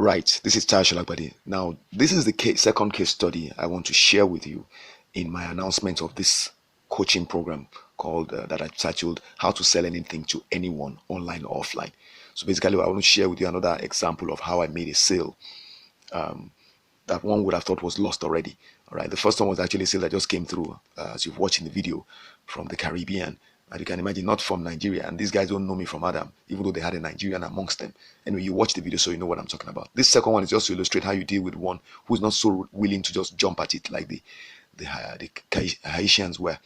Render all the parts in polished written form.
Right, this is Tash Alagbadi. Now, this is the second case study I want to share with you in my announcement of this coaching program called that I titled "How to Sell Anything to Anyone, Online or Offline." So basically, I want to share with you another example of how I made a sale that one would have thought was lost already. All right, the first one was actually a sale that just came through, as you've watched in the video, from the Caribbean. And you can imagine, not from Nigeria. And these guys don't know me from Adam, even though they had a Nigerian amongst them. Anyway, you watch the video so you know what I'm talking about. This second one is just to illustrate how you deal with one who's not so willing to just jump at it like the Haitians were.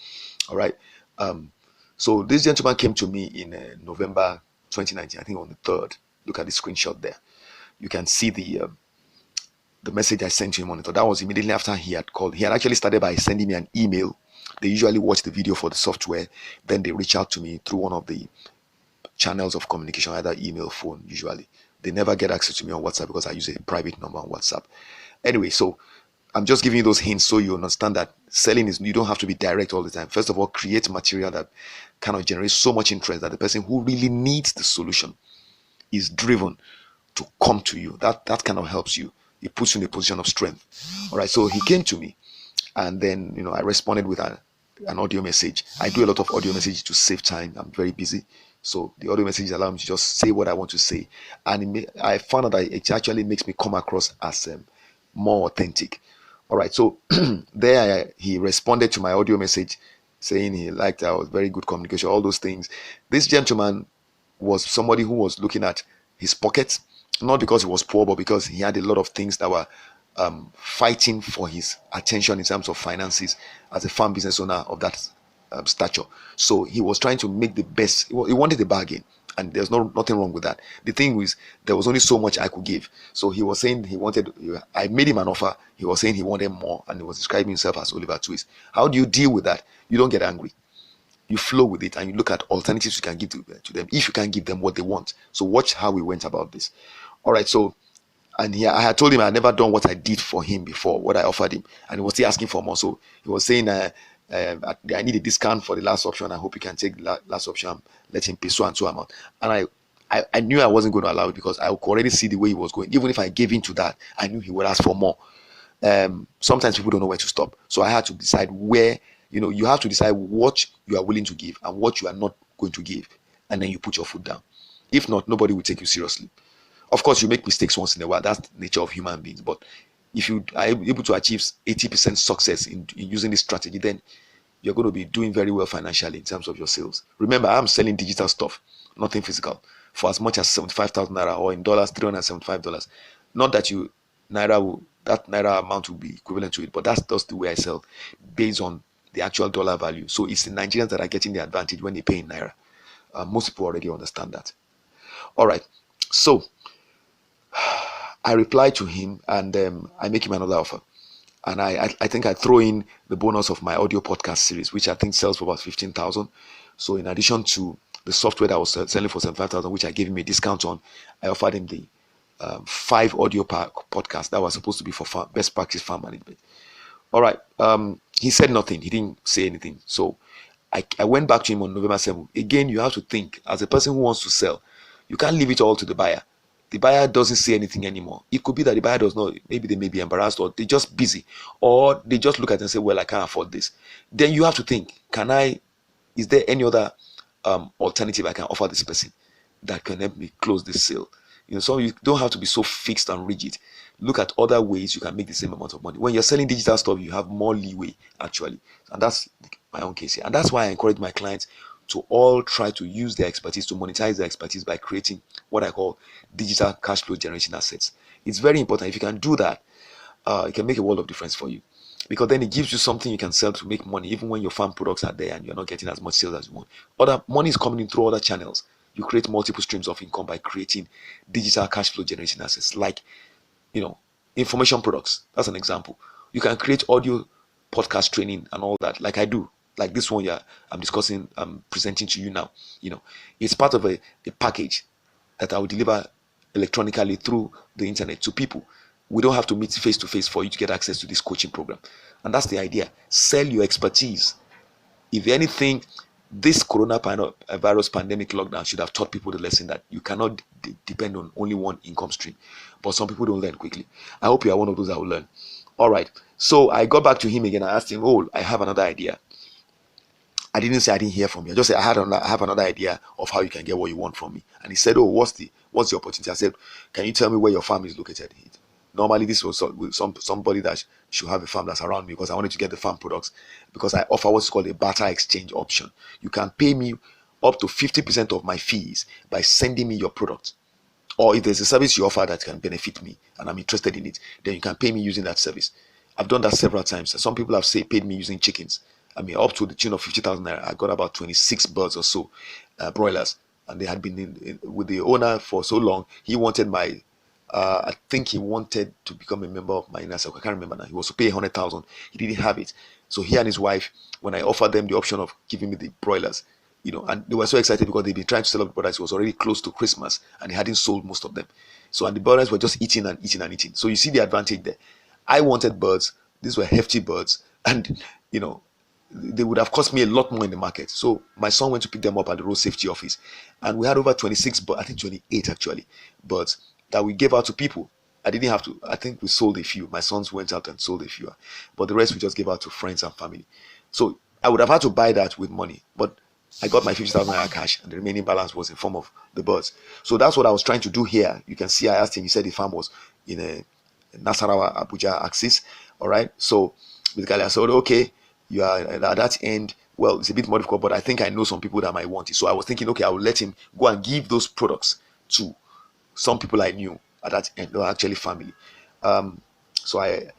All right. So this gentleman came to me in November 2019, I think on the 3rd. Look at the screenshot there. You can see the message I sent to him on it. That was immediately after he had called. He had actually started by sending me an email. They usually watch the video for the software, then they reach out to me through one of the channels of communication, either email, phone. Usually they never get access to me on WhatsApp because I use a private number on WhatsApp. Anyway, so I'm just giving you those hints so you understand that selling is, you don't have to be direct all the time. First of all, create material that kind of generates so much interest that the person who really needs the solution is driven to come to you. That kind of helps you. It puts you in a position of strength. All right, so he came to me, and then I responded with an audio message. I do a lot of audio messages to save time. I'm very busy, so the audio messages allow me to just say what I want to say, and I found out that it actually makes me come across as more authentic. All right, so he responded to my audio message saying he liked our very good communication, all those things. This gentleman was somebody who was looking at his pockets, not because he was poor, but because he had a lot of things that were fighting for his attention in terms of finances as a farm business owner of that stature. So he was trying to make the best. He wanted a bargain, and there's nothing wrong with that. The thing was, there was only so much I could give. So he was saying he wanted. I made him an offer. He was saying he wanted more, and he was describing himself as Oliver Twist. How do you deal with that? You don't get angry. You flow with it, and you look at alternatives you can give to them if you can't give them what they want. So watch how we went about this. All right, so, and I had told him I had never done what I did for him before, what I offered him, and he was still asking for more. So he was saying, I need a discount for the last option. I hope you can take the last option, let him pay so and so amount. And I knew I wasn't going to allow it because I could already see the way he was going. Even if I gave in to that, I knew he would ask for more. Sometimes people don't know where to stop. So I had to decide where, you have to decide what you are willing to give and what you are not going to give. And then you put your foot down. If not, nobody will take you seriously. Of course, you make mistakes once in a while. That's the nature of human beings. But if you are able to achieve 80% success in using this strategy, then you're going to be doing very well financially in terms of your sales. Remember, I'm selling digital stuff, nothing physical, for as much as 75,000 naira, or in dollars, $375. Not that that naira amount will be equivalent to it, but that's just the way I sell, based on the actual dollar value. So it's the Nigerians that are getting the advantage when they pay in naira. Most people already understand that. All right, so I reply to him, and I make him another offer. And I think I throw in the bonus of my audio podcast series, which I think sells for about 15,000. So in addition to the software that was selling for 75,000, which I gave him a discount on, I offered him the 5 audio podcasts that was supposed to be for best practice farm management. All right. He said nothing. He didn't say anything. So I went back to him on November 7th. Again, you have to think, as a person who wants to sell, you can't leave it all to the buyer. The buyer doesn't say anything anymore. It could be that the buyer does not, maybe they may be embarrassed, or they're just busy, or they just look at it and say, well, I can't afford this. Then you have to think, is there any other alternative I can offer this person that can help me close this sale? So you don't have to be so fixed and rigid. Look at other ways you can make the same amount of money. When you're selling digital stuff, you have more leeway, actually. And that's my own case here. And that's why I encourage my clients to all try to use their expertise, to monetize their expertise by creating what I call digital cash flow generation assets. It's very important. If you can do that, it can make a world of difference for you, because then it gives you something you can sell to make money, even when your farm products are there and you're not getting as much sales as you want. Other money is coming in through other channels. You create multiple streams of income by creating digital cash flow generation assets, like information products. That's an example. You can create audio podcast training and all that, like I do. Like this one here, I'm presenting to you now. It's part of a package that I will deliver electronically through the internet to people. We don't have to meet face to face for you to get access to this coaching program. And that's the idea. Sell your expertise. If anything, this coronavirus pandemic lockdown should have taught people the lesson that you cannot depend on only one income stream. But some people don't learn quickly. I hope you are one of those that will learn. All right. So I got back to him again. I asked him, "Oh, I have another idea." I didn't say I didn't hear from you. I just said I have another idea of how you can get what you want from me. And he said, "Oh, what's the opportunity?" I said, "Can you tell me where your farm is located?" Normally, this was somebody that should have a farm that's around me, because I wanted to get the farm products, because I offer what's called a barter exchange option. You can pay me up to 50% of my fees by sending me your product. Or if there's a service you offer that can benefit me and I'm interested in it, then you can pay me using that service. I've done that several times. Some people have paid me using chickens. I mean, up to the tune of 50,000 naira. I got about 26 birds or so, broilers, and they had been with the owner for so long. He wanted my, I think he wanted to become a member of my inner circle. I can't remember now. He was to pay 100,000. He didn't have it, so he and his wife, when I offered them the option of giving me the broilers, and they were so excited because they'd been trying to sell up the broilers. It was already close to Christmas, and they hadn't sold most of them. So, and the broilers were just eating and eating and eating. So you see the advantage there. I wanted birds. These were hefty birds, and they would have cost me a lot more in the market. So my son went to pick them up at the road safety office, and we had over 26, but I think 28 actually, birds that we gave out to people. I didn't have to. I think we sold a few. My sons went out and sold a few, but the rest we just gave out to friends and family. So I would have had to buy that with money, but I got my 50,000 naira cash, and the remaining balance was in form of the birds. So that's what I was trying to do here. You can see I asked him. He said the farm was in a Nasarawa Abuja axis. All right. So basically, I said, okay, you are at that end. Well, it's a bit more difficult, but I think I know some people that might want it. So I was thinking, okay, I will let him go and give those products to some people I knew at that end. They were actually family. So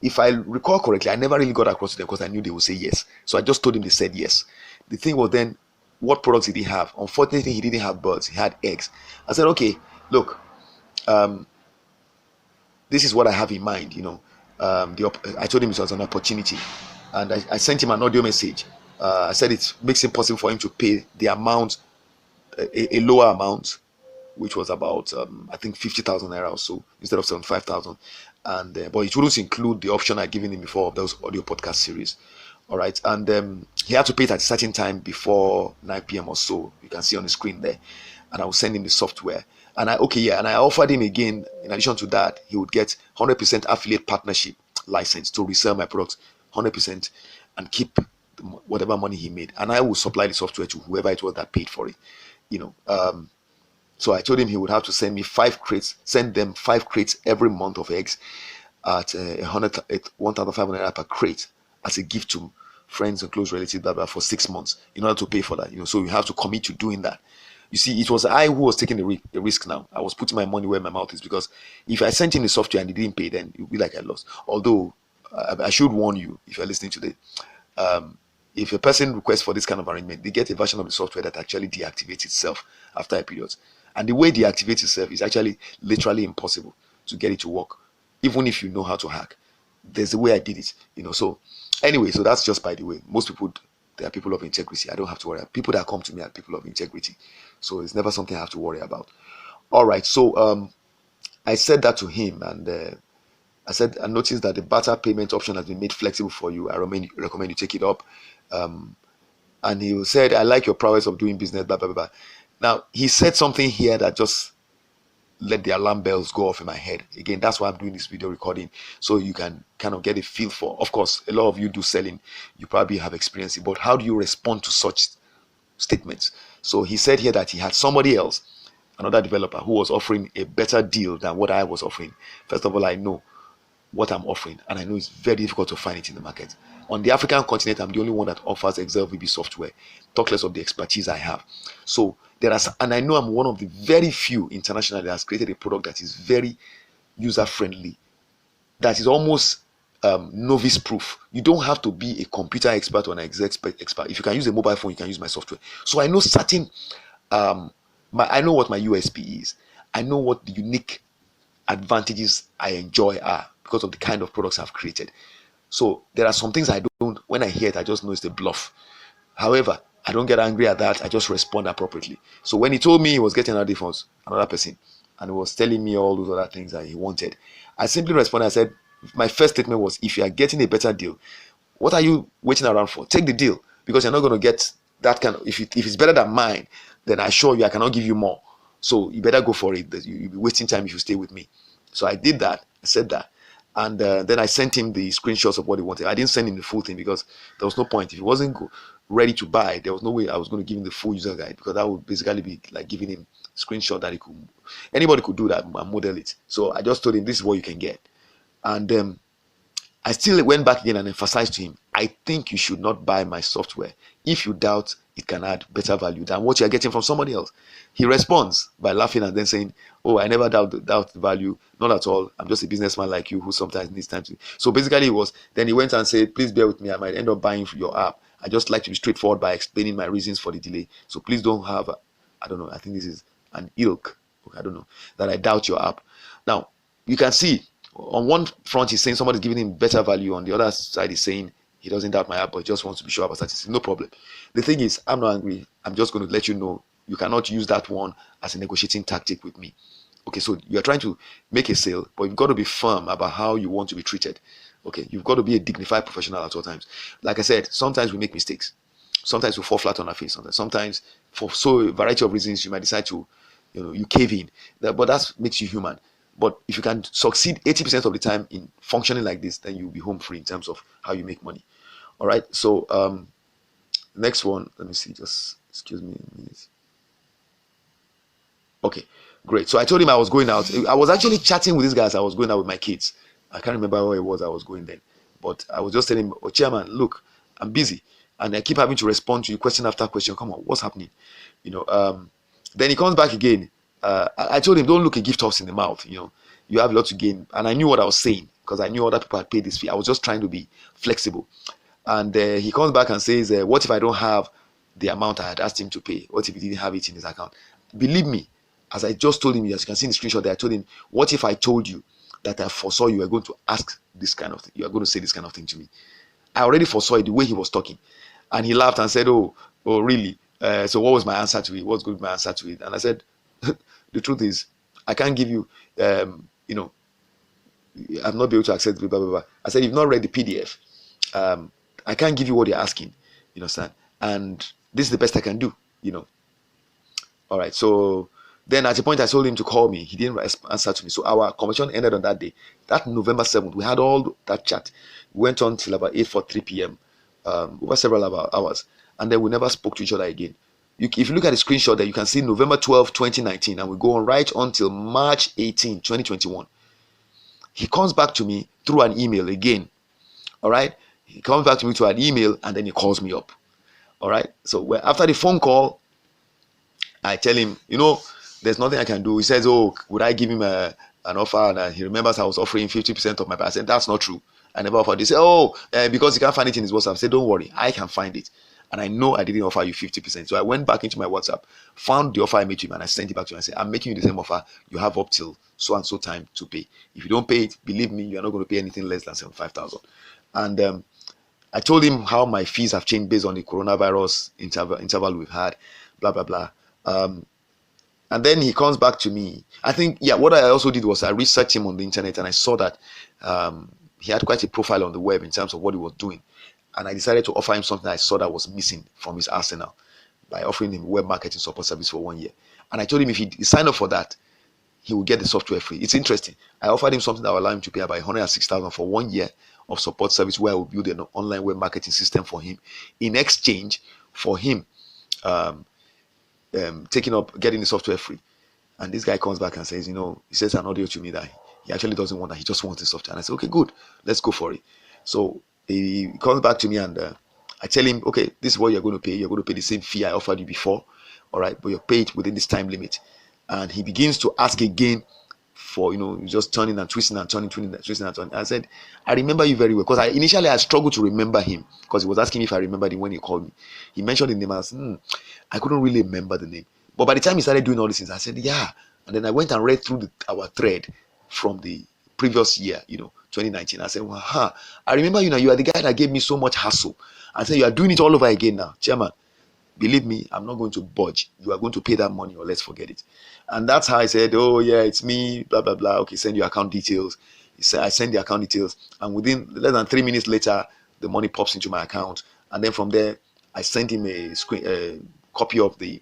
if I recall correctly, I never really got across to them because I knew they would say yes. So I just told him they said yes. The thing was then, what products did he have? Unfortunately, he didn't have birds. He had eggs. I said, okay, look, this is what I have in mind. I told him it was an opportunity, and I sent him an audio message. I said it makes it possible for him to pay the amount, a lower amount, which was about I think 50,000 naira or so instead of 75,000, and but it wouldn't include the option I'd given him before of those audio podcast series. All right, and he had to pay it at a certain time before 9 p.m. or so. You can see on the screen there, and I will send him the software. And I offered him again. In addition to that, he would get 100% affiliate partnership license to resell my products, 100%, and keep whatever money he made. And I will supply the software to whoever it was that paid for it. So I told him he would have to send me 5 crates, send them 5 crates every month of eggs at 1,500 naira per crate as a gift to friends and close relatives, blah, blah, for 6 months in order to pay for that. So you have to commit to doing that. You see, it was I who was taking the risk now. I was putting my money where my mouth is, because if I sent him the software and he didn't pay, then it would be like I lost. Although, I should warn you, if you're listening today, if a person requests for this kind of arrangement, they get a version of the software that actually deactivates itself after a period. And the way it deactivates itself is actually literally impossible to get it to work, even if you know how to hack. There's a way I did it, So anyway, so that's just by the way. Most people, they are people of integrity. I don't have to worry. People that come to me are people of integrity. So it's never something I have to worry about. All right. So I said that to him, and I noticed that the barter payment option has been made flexible for you. I recommend you take it up. And he said, I like your prowess of doing business, blah, blah, blah, blah. Now, he said something here that just let the alarm bells go off in my head. Again, that's why I'm doing this video recording, so you can kind of get a feel for. Of course, a lot of you do selling. You probably have experience, but how do you respond to such statements? So he said here that he had somebody else, another developer, who was offering a better deal than what I was offering. First of all, I know what I'm offering, and I know it's very difficult to find it in the market. On the African continent, I'm the only one that offers Excel VB software. Talk less of the expertise I have. So and I know I'm one of the very few internationally that has created a product that is very user friendly, that is almost novice proof. You don't have to be a computer expert or an Excel expert. If you can use a mobile phone, you can use my software. So I know certain, I know what my USP is. I know what the unique advantages I enjoy are because of the kind of products I've created. So there are some things I don't, when I hear it, I just know it's a bluff. However, I don't get angry at that. I just respond appropriately. So when he told me he was getting another from another person, and he was telling me all those other things that he wanted, I simply responded. I said, my first statement was, if you are getting a better deal, what are you waiting around for? Take the deal, because you're not going to get that can, if it's better than mine, then I assure you I cannot give you more. So you better go for it. You'll be wasting time if you stay with me. So I did that. I said that. And then I sent him the screenshots of what he wanted. I didn't send him the full thing because there was no point. If he wasn't ready to buy, there was no way I was going to give him the full user guide, because that would basically be like giving him screenshot that anybody could do that and model it. So I just told him, this is what you can get. And I still went back again and emphasized to him, I think you should not buy my software if you doubt it can add better value than what you are getting from somebody else. He responds by laughing and then saying, oh, I never doubt the value. Not at all. I'm just a businessman like you who sometimes needs time to. So basically then he went and said, please bear with me. I might end up buying your app. I just like to be straightforward by explaining my reasons for the delay. So please don't have, I don't know, I think this is an ilk. I don't know, that I doubt your app. Now, you can see on one front, he's saying somebody's giving him better value. On the other side, he's saying he doesn't doubt my app, but he just wants to be sure about statistics. No problem. The thing is, I'm not angry. I'm just going to let you know you cannot use that one as a negotiating tactic with me. Okay, so you're trying to make a sale, but you've got to be firm about how you want to be treated. Okay, you've got to be a dignified professional at all times. Like I said, sometimes we make mistakes. Sometimes we fall flat on our face. Sometimes, for a variety of reasons, you might decide to, you cave in. But that makes you human. But if you can succeed 80% of the time in functioning like this, then you'll be home free in terms of how you make money. All right. So next one, let me see. Just excuse me a minute. Okay, great. So I told him I was going out. I was actually chatting with these guys. I was going out with my kids. I can't remember where it was I was going then. But I was just telling him, oh, chairman, look, I'm busy. And I keep having to respond to you question after question. Come on, what's happening? Then he comes back again. I told him, don't look a gift horse in the mouth. You have a lot to gain. And I knew what I was saying because I knew other people had paid this fee. I was just trying to be flexible. And he comes back and says, what if I don't have the amount I had asked him to pay? What if he didn't have it in his account? Believe me, as I just told him, as you can see in the screenshot there, I told him, what if I told you that I foresaw you were going to ask this kind of thing? You are going to say this kind of thing to me. I already foresaw it the way he was talking. And he laughed and said, oh, really? So what was my answer to it? What's going to be my answer to it? And I said, the truth is, I can't give you, I'm not be able to access blah, blah, blah. I said, you've not read the PDF. I can't give you what you're asking, you understand? And this is the best I can do, All right, so then at a point I told him to call me. He didn't answer to me. So our conversation ended on that day. That November 7th, we had all that chat. We went on till about 8:43 p.m., over several hours. And then we never spoke to each other again. If you look at the screenshot there, you can see November 12, 2019, and we go on right until March 18, 2021. He comes back to me through an email again. All right? He comes back to me through an email, and then he calls me up. All right? So after the phone call, I tell him, there's nothing I can do. He says, oh, would I give him an offer? And he remembers I was offering 50% of my pay. I said, that's not true. I never offered. He said, oh, because he can't find it in his WhatsApp. I said, don't worry, I can find it. And I know I didn't offer you 50%. So I went back into my WhatsApp, found the offer I made to him, and I sent it back to him. I said, I'm making you the same offer. You have up till so and so time to pay. If you don't pay it, believe me, you're not going to pay anything less than 75,000. And I told him how my fees have changed based on the coronavirus interval we've had, blah, blah, blah. And then he comes back to me. I think, what I also did was I researched him on the internet, and I saw that he had quite a profile on the web in terms of what he was doing. And I decided to offer him something I saw that was missing from his arsenal by offering him web marketing support service for 1 year. And I told him if he signed up for that, he would get the software free. It's interesting. I offered him something that would allow him to pay about 106,000 for 1 year of support service, where I will build an online web marketing system for him in exchange for him getting the software free. And this guy comes back and says, he says an audio to me that he actually doesn't want that. He just wants the software. And I said, okay, good. Let's go for it. So he comes back to me, and I tell him, okay, this is what you're going to pay. You're going to pay the same fee I offered you before. All right, but you're paid within this time limit. And he begins to ask again for, just turning and twisting and turning, twisting and turning. I said, I remember you very well, because initially I struggled to remember him, because he was asking me if I remembered him when he called me. He mentioned the name. I said, I couldn't really remember the name. But by the time he started doing all these things, I said, yeah. And then I went and read through our thread from the previous year, 2019. I said, well, I remember you are the guy that gave me so much hassle. I said, you are doing it all over again now. Chairman, believe me, I'm not going to budge. You are going to pay that money, or let's forget it. And that's how I said, oh yeah, it's me, blah, blah, blah. Okay, send your account details. He said, I send the account details. And within less than 3 minutes later, the money pops into my account. And then from there, I sent him a copy of the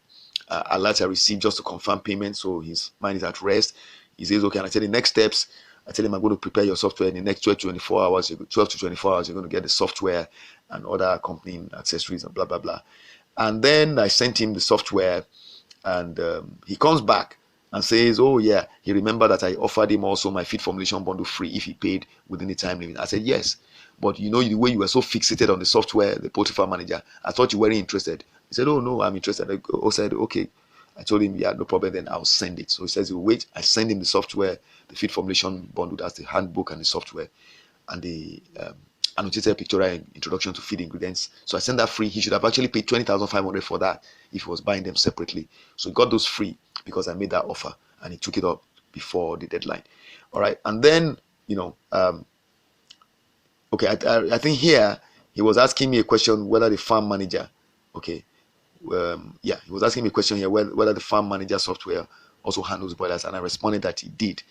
alert I received just to confirm payment, so his mind is at rest. He says, okay, and I tell the next steps. I tell him I'm going to prepare your software in the next 12 to 24 hours. 12 to 24 hours, you're going to get the software and other accompanying accessories and blah, blah, blah. And then I sent him the software, and he comes back and says, oh yeah, he remembered that I offered him also my feed formulation bundle free if he paid within the time limit. I said, yes, but you know, the way you were so fixated on the software, the poultry farm manager, I thought you weren't interested. He said, oh no, I'm interested. I said, okay. I told him, yeah, no problem, then I'll send it. So he says, he'll wait. I send him the software, the feed formulation bundle, that's the handbook and the software, and the annotated pictorial introduction to feed ingredients. So I sent that free. He should have actually paid 20,500 for that if he was buying them separately. So he got those free because I made that offer, and he took it up before the deadline. All right, and then okay, I think here he was asking me a question whether the farm manager, okay, yeah, he was asking me a question here whether the farm manager software also handles boilers, and I responded that he did.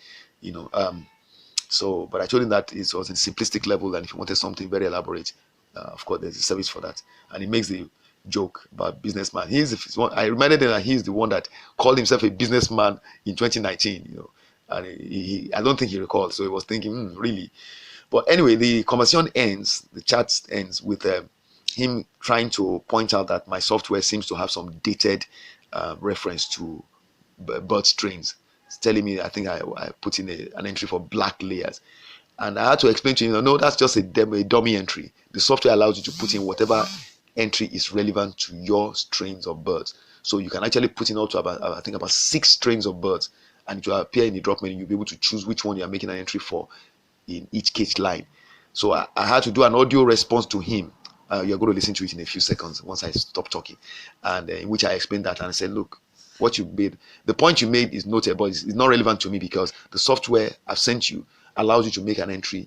So, but I told him that it was in simplistic level, and if he wanted something very elaborate, of course, there's a service for that. And he makes the joke about businessman. I reminded him that he's the one that called himself a businessman in 2019. And I don't think he recalled. So he was thinking, really. But anyway, the chat ends with him trying to point out that my software seems to have some dated reference to bird strains. It's telling me, I think I put in an entry for black layers, and I had to explain to him, no, that's just a dummy entry. The software allows you to put in whatever entry is relevant to your strains of birds. So you can actually put in up to about 6 strains of birds, and it will appear in the drop menu. You'll be able to choose which one you are making an entry for in each cage line. So I had to do an audio response to him. You're going to listen to it in a few seconds once I stop talking, and in which I explained that, and I said, look, what you made, the point you made is noted, but it's not relevant to me because the software I've sent you allows you to make an entry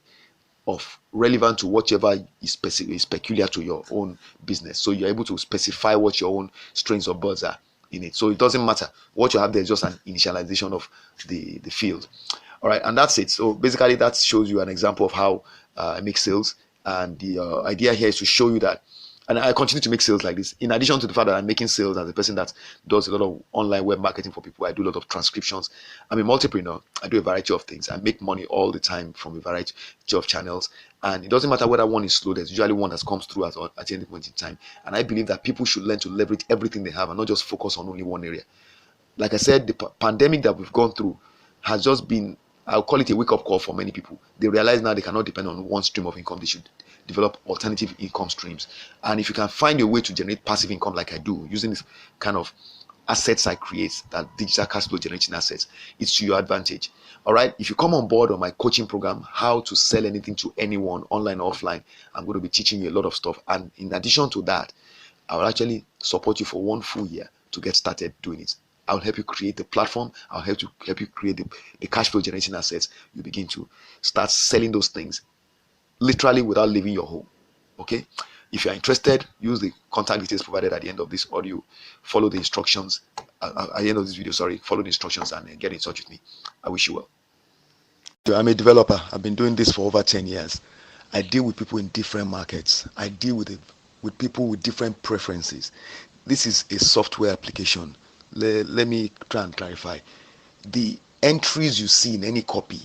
of relevant to whatever is peculiar to your own business. So you're able to specify what your own strains of birds are in it. So it doesn't matter. What you have there is just an initialization of the field. All right, and that's it. So basically that shows you an example of how I make sales. And the idea here is to show you that, and I continue to make sales like this. In addition to the fact that I'm making sales as a person that does a lot of online web marketing for people, I do a lot of transcriptions. I'm a multipreneur. I do a variety of things. I make money all the time from a variety of channels. And it doesn't matter whether one is slow. There's usually one that comes through at any point in time. And I believe that people should learn to leverage everything they have and not just focus on only one area. Like I said, the pandemic that we've gone through has just been, I'll call it a wake-up call for many people. They realize now they cannot depend on one stream of income. They should develop alternative income streams. And if you can find a way to generate passive income like I do, using this kind of assets I create, that digital cash flow generating assets, it's to your advantage. All right, if you come on board on my coaching program, how to sell anything to anyone, online or offline, I'm going to be teaching you a lot of stuff. And in addition to that, I will actually support you for 1 full year to get started doing it. I'll help you create the platform. I'll help you create the cash flow generating assets. You begin to start selling those things literally without leaving your home. Okay, if you're interested, use the contact details provided at the end of this audio. Follow the instructions at the end of this video. Follow the instructions and get in touch with me. I wish you well. I'm a developer. I've been doing this for over 10 years. I deal with people in different markets. I deal with people with different preferences. This is a software application. Let me try and clarify. The entries you see in any copy,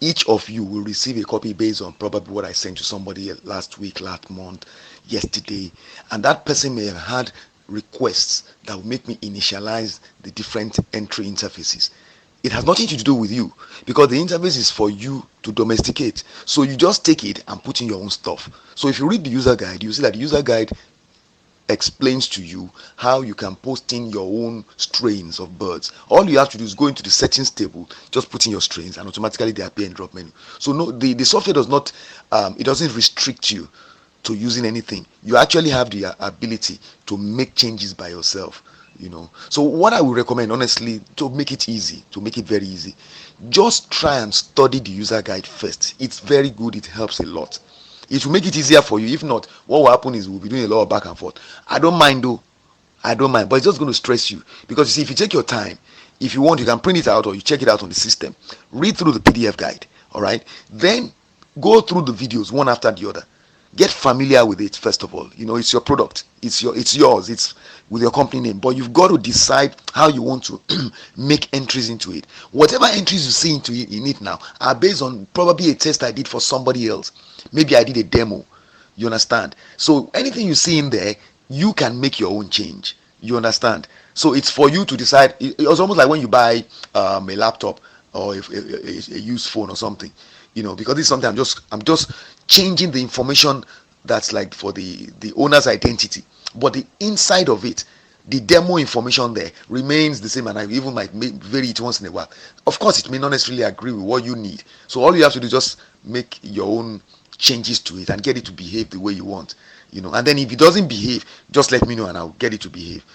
each of you will receive a copy based on probably what I sent to somebody last week, last month, yesterday. And that person may have had requests that will make me initialize the different entry interfaces. It has nothing to do with you because the interface is for you to domesticate. So you just take it and put in your own stuff. So if you read the user guide, you see that the user guide explains to you how you can post in your own strains of birds. All you have to do is go into the settings table, just put in your strains, and automatically they appear in drop menu. So no, the software does not, it doesn't restrict you to using anything. You actually have the ability to make changes by yourself. So what I would recommend, honestly, to make it easy, to make it very easy, just try and study the user guide first. It's very good. It helps a lot. It will make it easier for you. If not, what will happen is we'll be doing a lot of back and forth. I don't mind though. I don't mind. But it's just going to stress you. Because you see, if you take your time, if you want, you can print it out or you check it out on the system. Read through the PDF guide. All right. Then go through the videos one after the other. Get familiar with it first of all. It's your product, it's yours, it's with your company name, but you've got to decide how you want to make entries into it. Whatever entries you see into it in it now are based on probably a test I did for somebody else. Maybe I did a demo. You understand? So anything you see in there, you can make your own change. You understand? So it's for you to decide. It's almost like when you buy a laptop or a used phone or something. Because this is something I'm just changing the information that's like for the owner's identity, but the inside of it, the demo information there remains the same, and I even might vary it once in a while. Of course, it may not necessarily agree with what you need, so all you have to do is just make your own changes to it and get it to behave the way you want. And then if it doesn't behave, just let me know and I'll get it to behave.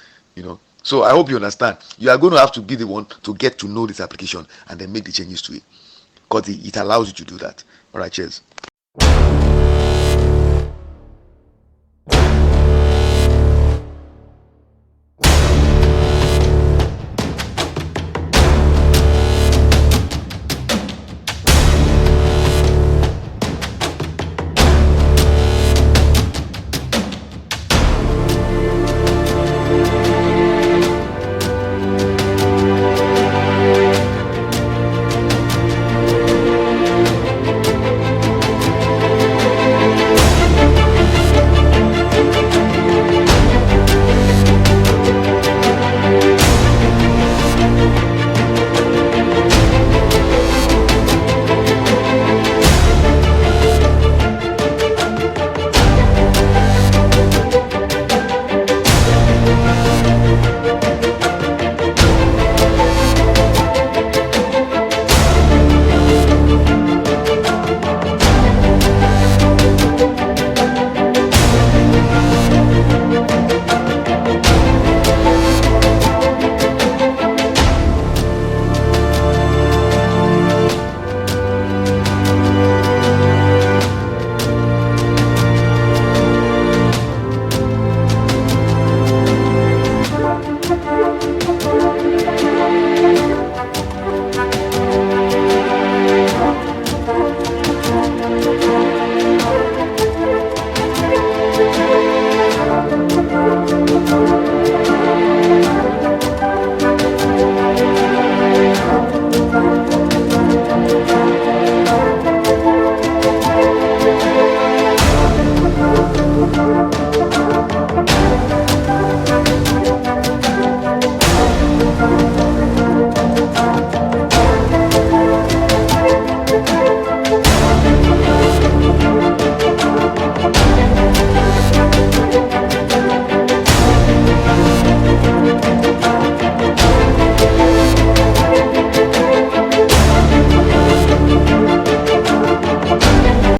So I hope you understand. You are going to have to be the one to get to know this application and then make the changes to it, because it allows you to do that. All right, cheers.